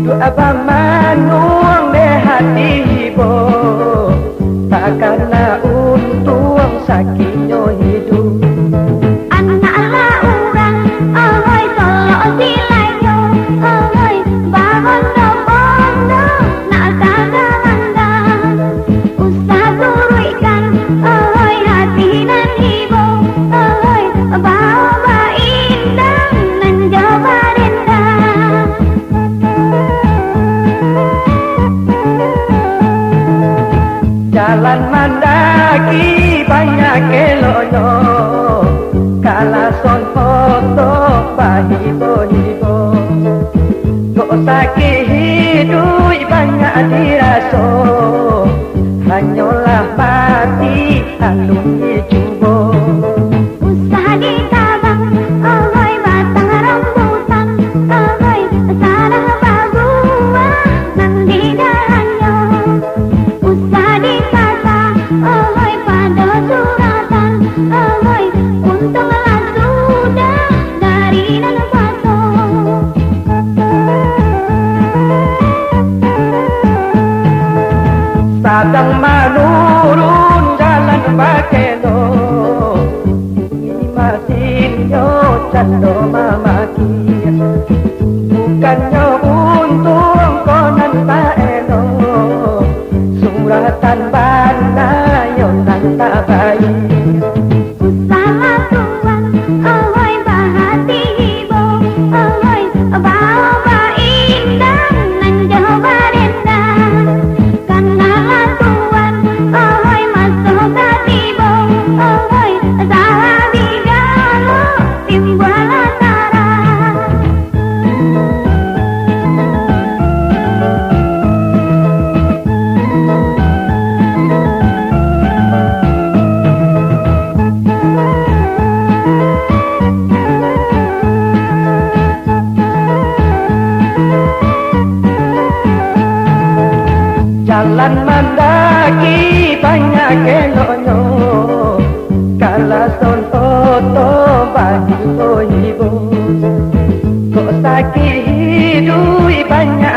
Doa pamanuang de hati ibu, takkanlah untung sakitnya hidup. Anak-anak orang, oi tolong silayo, oi bangun bondo, nak sagamanda. Usah turunkan, oi hati nan ibu, oi bawa indah nan jawab rendah. Jalan mandaki banyak eloknya, kalah son foto bahibo-hibo. Kok sakit hidup banyak dirasa, hanyalah mati alun dicuba. Usah ditabang, oi batang rambutan, oi sarang baguah nan di dahannya. Usah dipasang, oi pada suratan, oi untunglah sudah dari nan pato. Sadang menurun jalan bakeno, ini masinyo cando mamaki. Bukannya untung konan paeno, suratan bana yon nan tak baik. Usaha tuan, oi bahati ibu, oi bawa indah nan jawab rendah. Karena tuan, oi masuk hatimu, oi sahabi galo timbul antara. Jalan mendaki banyak eloknya, kalah son foto bagi ibu. Kok sakit hidup banyak